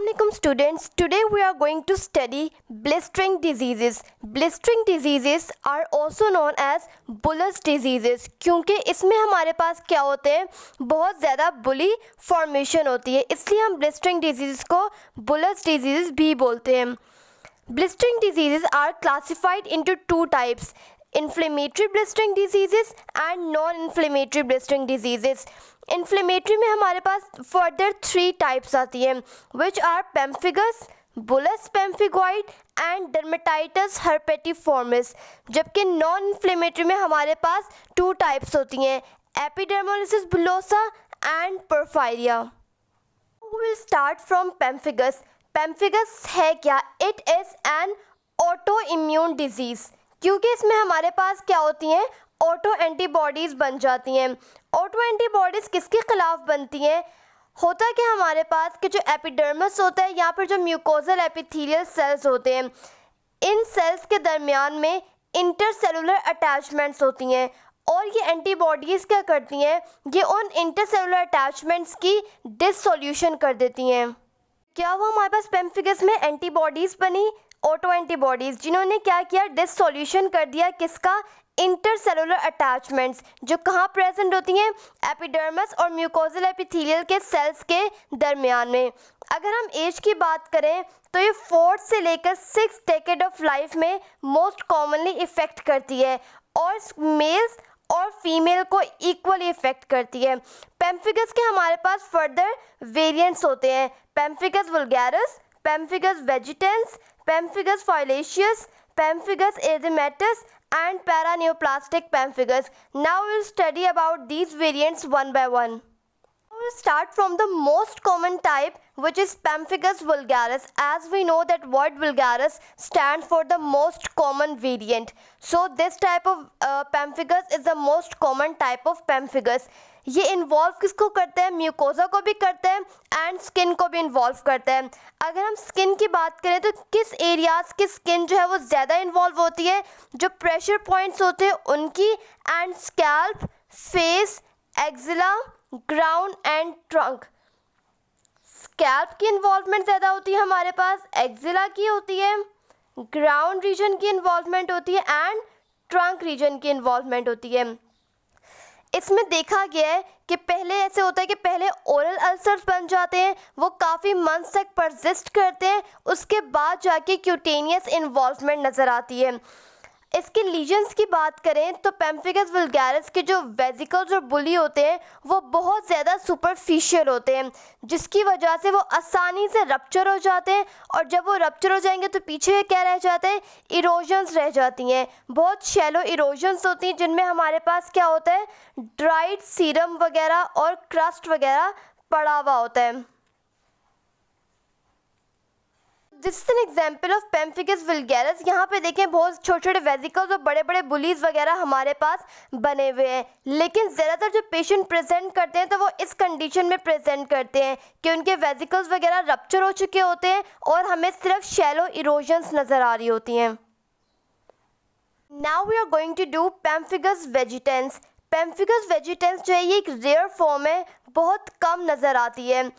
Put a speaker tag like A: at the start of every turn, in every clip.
A: Assalamualaikum students. Today we are going to study blistering diseases. Blistering diseases are also known as bullous diseases क्योंकि इसमें हमारे पास क्या होते हैं, बहुत ज़्यादा बुली फॉर्मेशन होती है, इसलिए हम blistering diseases को bullous diseases भी बोलते हैं. Blistering diseases are classified into two types: inflammatory blistering diseases and non-inflammatory blistering diseases. Inflammatory में हमारे पास फर्दर 3 टाइप्स आती हैं which are pemphigus, bullous pemphigoid and dermatitis herpetiformis. जबकि नॉन इन्फ्लेमेटरी में हमारे पास 2 टाइप्स होती हैं, epidermolysis bullosa and porphyria. We will start from pemphigus. Pemphigus है क्या? It is an autoimmune disease क्योंकि इसमें हमारे पास क्या होती हैं, ऑटो एंटीबॉडीज़ बन जाती हैं. ऑटो एंटीबॉडीज़ किसके ख़िलाफ़ बनती हैं? होता कि हमारे पास कि जो एपिडर्मिस होता है, यहाँ पर जो म्यूकोजल एपिथेलियल सेल्स होते हैं, इन सेल्स के दरमियान में इंटरसेलुलर अटैचमेंट्स होती हैं और ये एंटीबॉडीज़ क्या करती हैं, ये उन इंटरसेलुलर अटैचमेंट्स की डिसोल्यूशन कर देती हैं. क्या वो हमारे पास पेम्फिगस में एंटीबॉडीज़ बनी, ऑटो एंटीबॉडीज़, जिन्होंने क्या किया, डिसोल्यूशन कर दिया किसका, इंटरसेलुलर अटैचमेंट्स, जो कहाँ प्रेजेंट होती हैं, एपिडर्मिस और म्यूकोजल एपिथेलियल के सेल्स के दरमियान में. अगर हम एज की बात करें तो ये 4 से लेकर 6 डेकेड ऑफ लाइफ में मोस्ट कॉमनली इफ़ेक्ट करती है और मेल्स और फीमेल को इक्वली इफ़ेक्ट करती है. पेम्फिगस के हमारे पास फर्दर वेरिएंट्स होते हैं, pemphigus vulgaris, pemphigus vegetans, pemphigus foliaceus, pemphigus erythematosus and paraneoplastic pemphigus. Now we will study about these variants one by one. We will start from the most common type, which is Pemphigus vulgaris, as we know that word vulgaris stands for the most common variant. So this type of Pemphigus is the most common type of Pemphigus. ये involve किसको करते हैं, mucosa को भी करते हैं and skin को भी इन्वॉल्व करते हैं. अगर हम स्किन की बात करें तो किस एरियाज़ की स्किन जो है वो ज़्यादा इन्वॉल्व होती है, जो प्रेशर पॉइंट्स होते हैं उनकी, and scalp, face, axilla, ground and trunk. Scalp की इन्वॉल्वमेंट ज़्यादा होती है हमारे पास, एक्जिला की होती है, ग्राउंड रीजन की इन्वॉल्वमेंट होती है एंड ट्रंक रीजन की इन्वॉल्वमेंट होती है. इसमें देखा गया है कि पहले ऐसे होता है कि पहले ओरल अल्सर्स बन जाते हैं, वो काफ़ी मंथ्स तक परसिस्ट करते हैं, उसके बाद जाके क्यूटेनियस इन्वॉल्वमेंट नज़र आती है. इसके लीजन्स की बात करें तो पेम्फिगस वुल्गारिस के जो वेजिकल्स और बुली होते हैं वो बहुत ज़्यादा सुपरफिशियल होते हैं, जिसकी वजह से वो आसानी से रप्चर हो जाते हैं और जब वो रप्चर हो जाएंगे तो पीछे क्या रह जाते हैं, इरोजन्स रह जाती हैं. बहुत शैलो इरोजन्स होती हैं जिनमें हमारे पास क्या होता है, ड्राइड सीरम वगैरह और क्रस्ट वगैरह पड़ा हुआ होता है. This is an example of pemphigus vulgaris. यहाँ पे देखें बहुत छोटे छोटे वेजिकल्स और बड़े बड़े बुलीज वगैरह हमारे पास बने हुए हैं, लेकिन ज़्यादातर जो पेशेंट प्रेजेंट करते हैं तो वो इस कंडीशन में प्रेजेंट करते हैं कि उनके वेजिकल्स वगैरह रप्चर हो चुके होते हैं और हमें सिर्फ शैलो इरोजन्स नज़र आ रही होती हैं. Now we are going to do pemphigus vegetans. Pemphigus vegetans जो है ये एक रेयर फॉर्म है, बहुत कम नज़र आती है.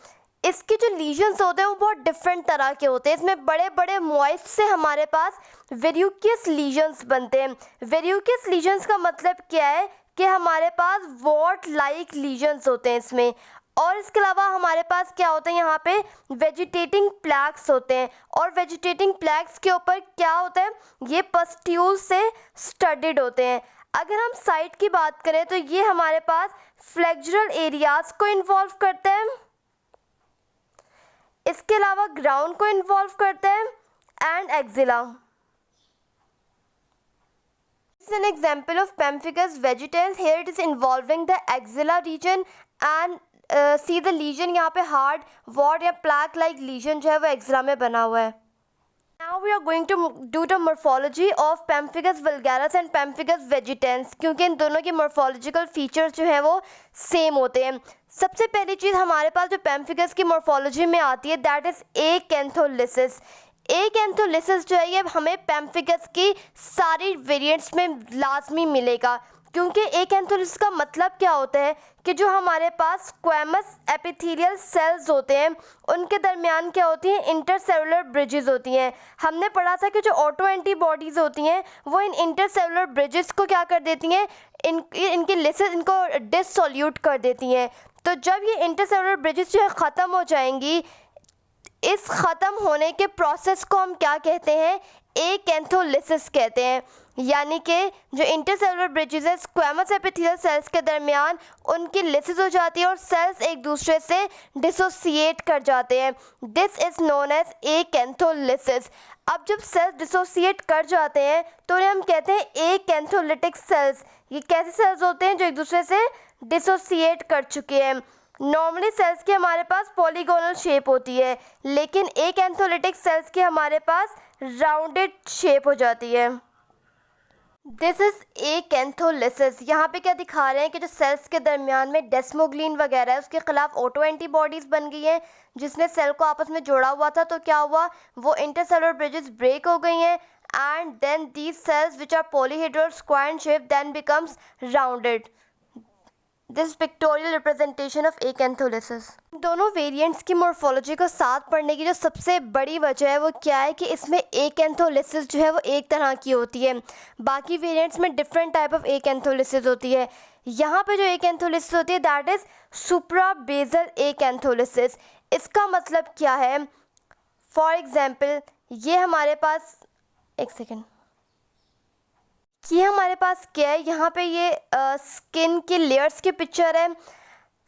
A: इसके जो लीजन्स होते हैं वो बहुत डिफरेंट तरह के होते हैं. इसमें बड़े बड़े मॉइस्ट से हमारे पास वेरियोकियस लीजन्स बनते हैं. वेरियोकियस लीजन्स का मतलब क्या है कि हमारे पास वॉट लाइक लीजन्स होते हैं इसमें. और इसके अलावा हमारे पास क्या होता है, यहाँ पे वेजिटेटिंग प्लैक्स होते हैं और वेजिटेटिंग प्लैक्स के ऊपर क्या होता है, ये पस्ट्यूल से स्टडेड होते हैं. अगर हम साइट की बात करें तो ये हमारे पास फ्लेक्जुरल एरियाज़ को इन्वॉल्व करते हैं, इसके अलावा ग्राउंड को इन्वॉल्व करते हैं and axilla. This is an example of pemphigus vegetans. Here it is involving the axilla region and see the lesion. यहाँ पे हार्ड वॉट या प्लैक लाइक लीजन जो है वो एक्जिला में बना हुआ है. Now we are going to do the morphology of pemphigus vulgaris and pemphigus vegetans, क्योंकि इन दोनों के मॉर्फोलॉजिकल फीचर्स जो हैं वो सेम होते हैं. सबसे पहली चीज़ हमारे पास जो पेम्फिगस की मॉर्फोलॉजी में आती है दैट इज़ एकेंथोलिसिस. एकेंथोलिसिस जो है ये हमें पेम्फिगस की सारी वेरिएंट्स में लाजमी मिलेगा. क्योंकि एकेंथोलिसिस का मतलब क्या होता है कि जो हमारे पास स्क्वैमस एपिथेलियल सेल्स होते हैं उनके दरमियान क्या होती हैं, इंटरसेलुलर ब्रिजेस होती हैं। हमने पढ़ा था कि जो ऑटो एंटीबॉडीज़ होती हैं वो इन इंटरसेलुलर ब्रिजेस को क्या कर देती हैं, इनके लिसिस इनको डिससोल्यूट कर देती हैं। तो जब ये इंटरसेलुलर ब्रिजेस जो है ख़त्म हो जाएंगी, इस ख़त्म होने के प्रोसेस को हम क्या कहते हैं, एकेंथोलिसिस कहते हैं। यानी कि जो इंटरसेलुलर ब्रिजेस है स्क्वैमस एपिथेलियल सेल्स के दरमियान, उनकी लिसिस हो जाती है और सेल्स एक दूसरे से डिसोसिएट कर जाते हैं। This is known as acantholysis. अब जब सेल्स डिसोसिएट कर जाते हैं तो उन्हें हम कहते हैं एकेंथोलिटिक सेल्स। ये कैसे सेल्स होते हैं जो एक दूसरे से डिसोसिएट कर चुके हैं। नॉर्मली सेल्स की हमारे पास पॉलीगोनल शेप होती है, लेकिन एकेंथोलिटिक सेल्स की हमारे पास राउंडेड शेप हो जाती है। This is acantholysis. यहाँ पे क्या दिखा रहे हैं कि जो सेल्स के दरमियान में डेस्मोग्लिन वगैरह है उसके खिलाफ ऑटो एंटीबॉडीज़ बन गई हैं जिसने सेल को आपस में जोड़ा हुआ था। तो क्या हुआ, वो इंटरसेलुलर ब्रिजेस ब्रेक हो गई हैं and then these cells which are polyhedral square in shape then becomes rounded. This pictorial representation of acantholysis. दोनों वेरिएंट्स की मॉर्फोलॉजी को साथ पढ़ने की जो सबसे बड़ी वजह है वो क्या है कि इसमें एकेंथोलिसिस जो है वो एक तरह की होती है, बाकी वेरिएंट्स में डिफरेंट टाइप ऑफ एकेंथोलिसिस होती है। यहाँ पे जो एकेंथोलिसिस होती है दैट इज़ सुप्राबेसल एकेंथोलिसिस। इसका मतलब क्या है, फॉर एग्जाम्पल ये हमारे पास, एक सेकेंड, ये हमारे पास क्या है, यहाँ पे ये स्किन के लेयर्स की पिक्चर है।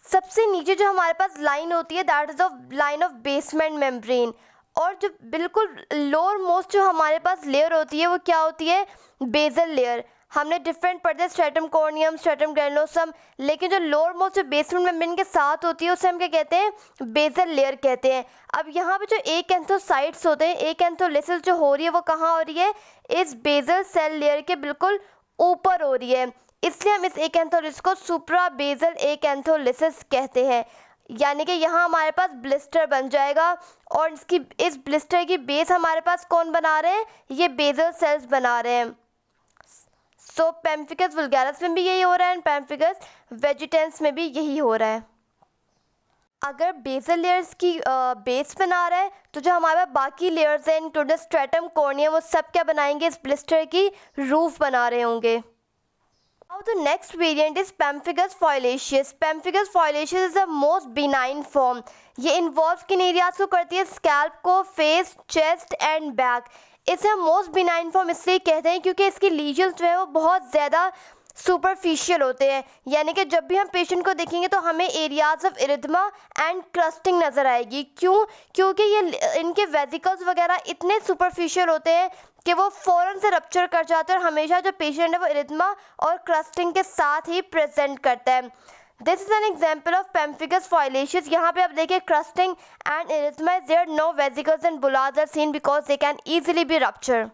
A: सबसे नीचे जो हमारे पास लाइन होती है that is of line of basement membrane, और जो बिल्कुल लोअर मोस्ट जो हमारे पास लेयर होती है वो क्या होती है, बेसल लेयर। हमने डिफरेंट पढ़ते हैं, स्ट्रेटम कॉर्नियम, स्ट्रेटम ग्रेनुलोसम, लेकिन जो लोअर मोस्ट जो बेसमेंट मेम्ब्रेन के साथ होती है उसे हम क्या कहते हैं, बेसल लेयर कहते हैं। अब यहाँ पे जो एकेंथोसाइट्स होते हैं, एकेंथोलिसिस जो हो रही है वो कहाँ हो रही है, इस बेसल सेल लेयर के बिल्कुल ऊपर हो रही है, इसलिए हम इस एकेंथोलिसिस को सुप्राबेसल एकेंथोलिसिस कहते हैं। यानी कि यहाँ हमारे पास ब्लिस्टर बन जाएगा और इस ब्लिस्टर की बेस हमारे पास कौन बना रहे हैं, ये बेसल सेल्स बना रहे हैं। सो पेम्फिकस वल्गैरिस में भी यही हो रहा है एंड पेम्फिकस वेजिटेंस में भी यही हो रहा है। अगर बेसल लेयर्स की बेस बना रहा है तो जो हमारे पास बाकी लेयर्स हैं इंक्लूडिंग स्ट्रेटम कॉर्नियम वो सब क्या बनाएंगे, इस ब्लिस्टर की रूफ बना रहे होंगे। Now the next variant is pemphigus foliaceus. Pemphigus foliaceus is the most benign form. ये इन्वॉल्व किन एरियाज को करती है, स्कैल्प को, फेस, चेस्ट एंड बैक। इसे हम मोस्ट बिनाइन फॉर्म इसलिए कहते हैं क्योंकि इसकी लीजन्स जो है वो बहुत ज़्यादा सुपरफिशियल होते हैं। यानी कि जब भी हम पेशेंट को देखेंगे तो हमें areas of erythema and crusting नज़र आएगी। क्यों? क्योंकि ये इनके वेसिकल्स वगैरह इतने सुपरफिशियल होते हैं कि वो फ़ौरन से रप्चर कर जाते हैं और हमेशा जो पेशेंट है वो इरिथमा और क्रस्टिंग के साथ ही प्रेजेंट करता है। This is an example of pemphigus foliaceus. यहाँ पे आप देखिए crusting and erythema is there, no vesicles and bullae are seen because they can easily be rupture.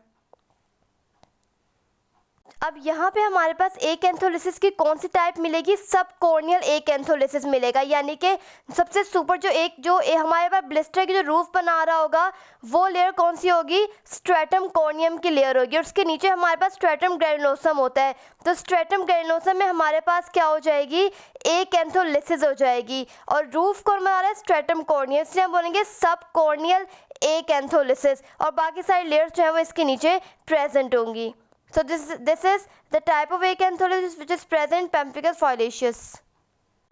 A: अब यहाँ पे हमारे पास एकेंथोलिसिस की कौन सी टाइप मिलेगी, सब कॉर्नियल एकेंथोलिसिस मिलेगा। यानी कि सबसे सुपर जो हमारे पास ब्लिस्टर की जो रूफ बना रहा होगा वो लेयर कौन सी होगी, स्ट्रेटम कॉर्नियम की लेयर होगी और उसके नीचे हमारे पास स्ट्रेटम ग्रेनुलोसम होता है। तो स्ट्रेटम ग्रेनुलोसम में हमारे पास क्या हो जाएगी, एकेंथोलिसिस हो जाएगी और रूफ कौन बना रहा है, स्ट्रेटम कॉर्नियल, इसलिए हम बोलेंगे सब कॉर्नियल एकेंथोलिसिस और बाकी सारी लेयर्स जो है वो इसके नीचे प्रेजेंट होंगी। So this is the type of acantholysis which is present Pemphigus foliaceus.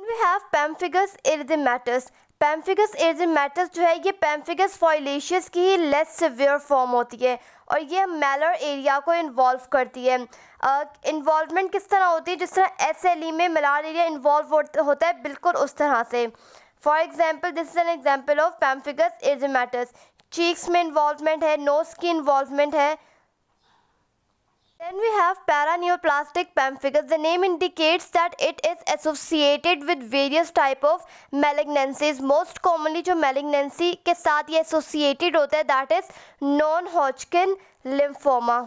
A: We have Pemphigus erythematous. Pemphigus erythematous जो है ये Pemphigus foliaceus की ही less severe form होती है और ये malar area को involve करती है। Involvement किस तरह होती है, जिस तरह SLE में malar area involve होता है बिल्कुल उस तरह से। For example, this is an example of Pemphigus erythematous. Cheeks में involvement है, nose की involvement है। Then we have paraneoplastic pemphigus. The name indicates that it is associated with various type of malignancies. Most commonly जो malignancy के साथ ये associated होता है that is non-Hodgkin lymphoma.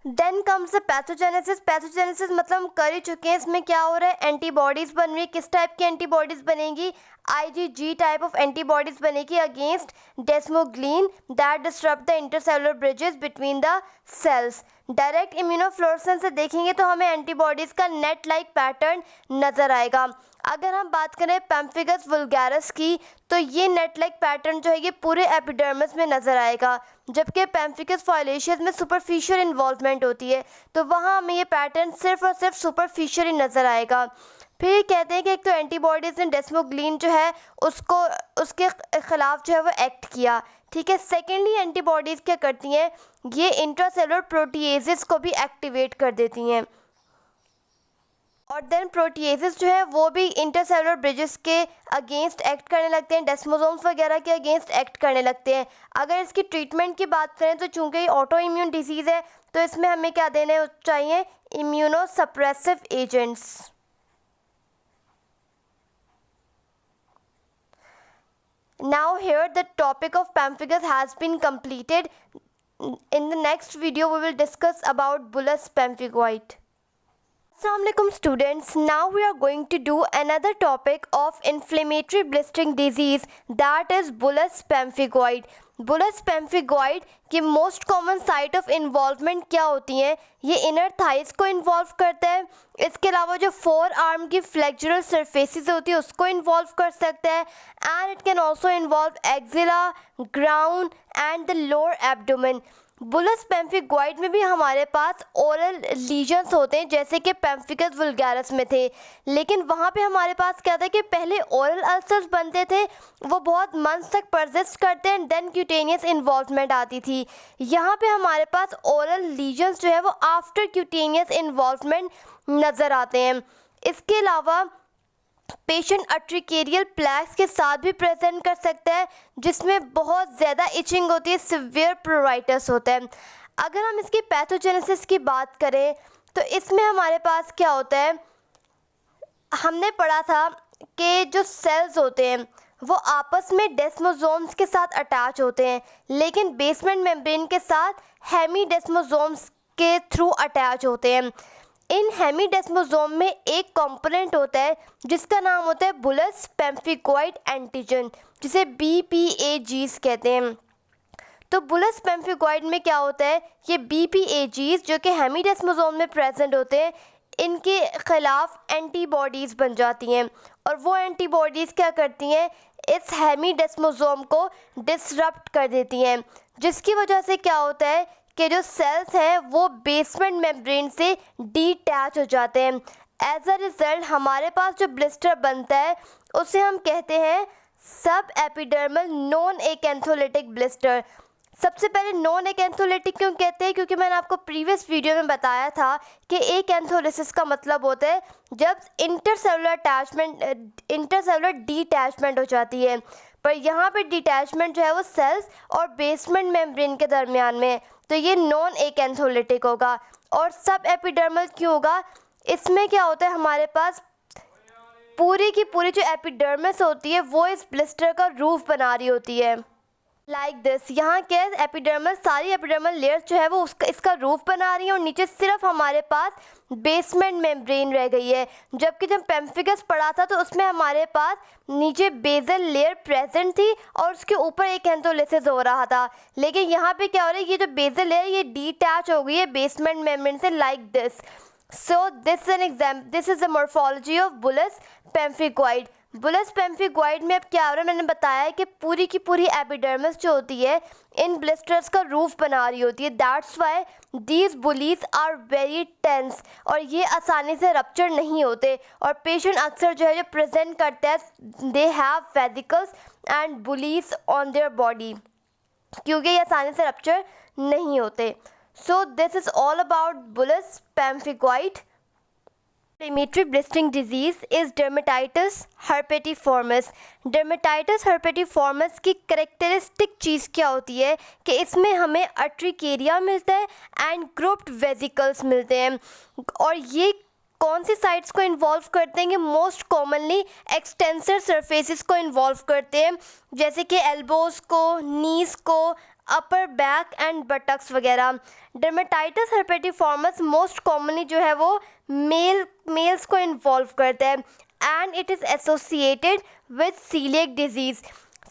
A: Then comes the pathogenesis. Pathogenesis मतलब हम कर ही चुके हैं, इसमें क्या हो रहा है, एंटीबॉडीज़ बन रही है। किस टाइप की एंटीबॉडीज़ बनेगी, IgG टाइप ऑफ एंटीबॉडीज़ बनेगी against desmoglein that disturb the intercellular bridges between the cells. Direct immunofluorescence से देखेंगे तो हमें एंटीबॉडीज़ का नेट लाइक पैटर्न नज़र आएगा। अगर हम बात करें पेम्फिगस वुल्गारिस की, तो ये नेट लाइक पैटर्न जो है ये पूरे एपिडर्मिस में नज़र आएगा, जबकि पेम्फिगस फॉलिएशियस में सुपरफिशियल इन्वॉल्वमेंट होती है, तो वहाँ हमें ये पैटर्न सिर्फ और सिर्फ सुपरफिशियल ही नज़र आएगा। फिर कहते हैं कि एक तो एंटीबॉडीज़ ने डेस्मोग्लीन जो है उसको उसके ख़िलाफ़ जो है वो एक्ट किया, ठीक है। सेकेंडली एंटीबॉडीज़ क्या करती हैं, ये इंट्रासेलुलर प्रोटीएजेस को भी एक्टिवेट कर देती हैं, और देन प्रोटीएजेस जो है वो भी इंटरसेलुलर ब्रिजेस के अगेंस्ट एक्ट करने लगते हैं, डेस्मोसोम्स वगैरह के अगेंस्ट एक्ट करने लगते हैं। अगर इसकी ट्रीटमेंट की बात करें तो चूंकि ये ऑटो इम्यून डिजीज़ है, तो इसमें हमें क्या देने चाहिए, immuno suppressive agents. Now here the topic of pemphigus has been completed. In the next video we will discuss about bullous pemphigoid. Assalamualaikum students, now we are going to do another topic of inflammatory blistering disease, that is bullous pemphigoid. Bullous pemphigoid की most common site of involvement क्या होती हैं, ये inner thighs को involve करता है। इसके अलावा जो फोर आर्म की फ्लेक्चरल सरफेसेस होती है उसको इन्वॉल्व कर सकता है, and it can also involve axilla, ground and the lower abdomen. Bullous pemphigoid में भी हमारे पास ओरल लीजन्स होते हैं जैसे कि पेम्फिगस वुल्गारिस में थे, लेकिन वहाँ पे हमारे पास क्या था कि पहले ओरल अल्सर्स बनते थे, वो बहुत मंथ्स तक परसिस्ट करते हैं, देन क्यूटेनियस इन्वॉल्वमेंट आती थी। यहाँ पे हमारे पास ओरल लीजन्स जो है वो आफ्टर क्यूटेनियस इन्वॉल्वमेंट नज़र आते हैं। इसके अलावा पेशेंट अर्टिकेरियल प्लैक्स के साथ भी प्रेजेंट कर सकता है, जिसमें बहुत ज़्यादा इचिंग होती है, सिवियर प्रोराइटिस होता है। अगर हम इसकी पैथोजेनेसिस की बात करें तो इसमें हमारे पास क्या होता है, हमने पढ़ा था कि जो सेल्स होते हैं वो आपस में डेस्मोसोम्स के साथ अटैच होते हैं, लेकिन बेसमेंट मेम्ब्रेन के साथ हेमीडेस्मोसोम्स के थ्रू अटैच होते हैं। इन हेमीडेस्मोसोम में एक कंपोनेंट होता है जिसका नाम होता है बुलस पेम्फिगॉइड एंटीजन, जिसे BPAGs कहते हैं। तो बुलस पेम्फिगॉइड में क्या होता है, ये BPAGs जो कि हेमीडेस्मोसोम में प्रेजेंट होते हैं, इनके ख़िलाफ़ एंटीबॉडीज़ बन जाती हैं, और वो एंटीबॉडीज़ क्या करती हैं, इस हेमीडेस्मोसोम को डिसरप्ट कर देती हैं, जिसकी वजह से क्या होता है कि जो सेल्स हैं वो बेसमेंट मेम्ब्रेन से डिटैच हो जाते हैं। एज अ रिज़ल्ट हमारे पास जो ब्लिस्टर बनता है उसे हम कहते हैं सब एपिडर्मल नॉन एकेंथोलिटिक ब्लिस्टर। सबसे पहले नॉन एकेंथोलिटिक क्यों कहते हैं, क्योंकि मैंने आपको प्रीवियस वीडियो में बताया था कि एकेंथोलिसिस का मतलब होता है जब इंटरसेलुलर डिटैचमेंट हो जाती है, पर यहाँ पे डिटैचमेंट जो है वो सेल्स और बेसमेंट मेम्ब्रेन के दरमियान में है, तो ये नॉन एकेंथोलिटिक होगा। और सब एपिडर्मल क्यों होगा, इसमें क्या होता है, हमारे पास पूरी की पूरी जो एपिडर्मिस होती है वो इस ब्लिस्टर का रूफ बना रही होती है, लाइक दिस। यहाँ क्या है, एपिडर्मल सारी एपिडर्मल लेयर्स जो है वो इसका रूफ बना रही है, और नीचे सिर्फ हमारे पास बेसमेंट मेम्ब्रेन रह गई है। जबकि जब पेम्फिगस पढ़ा था तो उसमें हमारे पास नीचे बेसल लेयर प्रेजेंट थी और उसके ऊपर एक एंथोलिसिस हो रहा था, लेकिन यहाँ पे क्या हो रहा है, ये जो बेसल लेयर ये डिटैच हो गई है बेसमेंट मेम्ब्रेन से, like this. So this is the morphology of bullous pemphigoid. Bullous pemphigoid में अब क्या हो रहा है, मैंने बताया है कि पूरी की पूरी एपिडर्मिस जो होती है इन ब्लिस्टर्स का रूफ बना रही होती है। That's why these bullae are very tense, और ये आसानी से रप्चर नहीं होते, और पेशेंट अक्सर जो है जो प्रेजेंट करते हैं they have vesicles and bullies on their body, क्योंकि ये आसानी से रप्चर नहीं होते। So this is all about bullous pemphigoid. Inflammatory blistering disease is dermatitis herpetiformis. Dermatitis herpetiformis की करेक्टरिस्टिक चीज़ क्या होती है कि इसमें हमें अर्ट्रिकेरिया मिलता है एंड ग्रुप्ड वेसिकल्स मिलते हैं, और ये कौन सी साइट्स को इन्वॉल्व करते हैं, कि मोस्ट कॉमनली एक्सटेंसर सरफेसेस को इन्वॉल्व करते हैं, जैसे कि एल्बोज़ को, नीज़ को, अपर बैक एंड बटक्स वगैरह। डर्मेटाइटिस हर्पेटिफॉर्मस मोस्ट कॉमनली जो है वो मेल्स को इन्वॉल्व करता है and it is associated with celiac disease.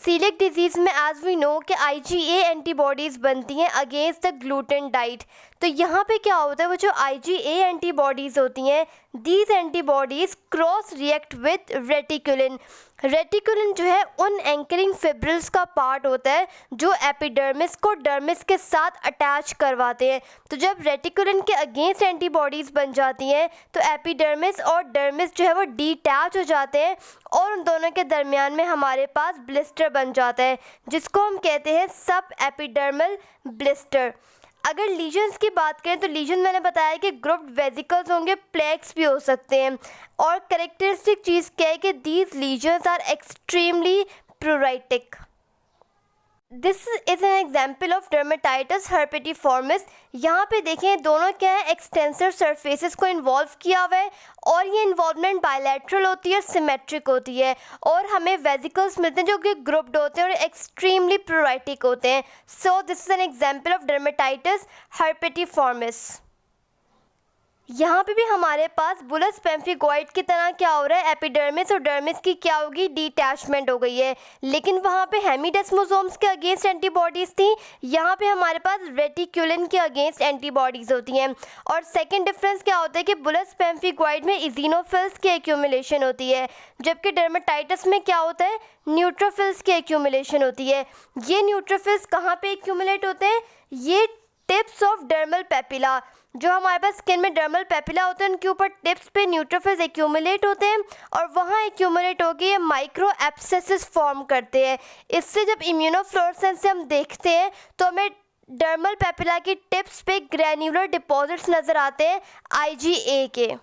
A: Celiac disease में एज वी नो कि IgA एंटीबॉडीज़ बनती हैं अगेंस्ट द ग्लूटेन डाइट। तो यहाँ पे क्या होता है, वो जो IgA एंटीबॉडीज़ होती हैं, these antibodies cross react with reticulin. Reticulin जो है उन एंकरिंग फिब्रिल्स का पार्ट होता है जो एपिडर्मिस को डर्मिस के साथ अटैच करवाते हैं। तो जब रेटिकुलिन के अगेंस्ट एंटीबॉडीज़ बन जाती हैं तो एपिडर्मिस और डर्मिस जो है वो डिटैच हो जाते हैं और उन दोनों के दरमियान में हमारे पास ब्लिस्टर बन जाता है जिसको हम कहते हैं सब एपिडर्मल ब्लिस्टर। अगर लीजन्स की बात करें तो लीजन मैंने बताया कि ग्रुप्ड वेजिकल्स होंगे, प्लेक्स भी हो सकते हैं। और करेक्टरिस्टिक चीज़ क्या है कि these lesions are extremely pruritic. This is an example of dermatitis herpetiformis. यहाँ पे देखें दोनों क्या है, एक्सटेंसिव सरफेसेस को इन्वॉल्व किया हुआ है और ये इन्वॉल्वमेंट बायलैटरल होती है, सिमेट्रिक होती है और हमें वेजिकल्स मिलते हैं जो कि ग्रुप्ड होते हैं और एक्सट्रीमली प्रूराइटिक होते हैं। So this is an example of dermatitis herpetiformis. यहाँ पे भी हमारे पास बुलस पेम्फिगोइड की तरह क्या हो रहा है, एपिडर्मिस और डर्मिस की क्या होगी, डिटैचमेंट हो गई है। लेकिन वहाँ पे हेमिडेस्मोसोम्स के अगेंस्ट एंटीबॉडीज़ थी, यहाँ पे हमारे पास रेटिकुलिन के अगेंस्ट एंटीबॉडीज़ होती हैं। और सेकंड डिफरेंस क्या होता है कि बुलस पेम्फिगोइड में इजिनोफिल्स की एक्यूमुलेशन होती है जबकि डर्मेटाइटिस में क्या होता है, न्यूट्रोफिल्स की एक्यूमुलेशन होती है। ये न्यूट्रोफिल्स कहाँ पे एक्यूमुलेट होते हैं, ये टिप्स ऑफ डर्मल पेपिला, जो हमारे पास स्किन में डर्मल पेपिला होते हैं उनके ऊपर टिप्स पे न्यूट्रोफिल्स एक्यूमुलेट होते हैं और वहाँ एक्यूमुलेट होकर ये माइक्रो एब्सेसिस फॉर्म करते हैं। इससे जब इम्यूनोफ्लोरेसेंस से हम देखते हैं तो हमें डर्मल पेपिला की टिप्स पे ग्रैन्युलर डिपॉजिट्स नज़र आते हैं IgA के।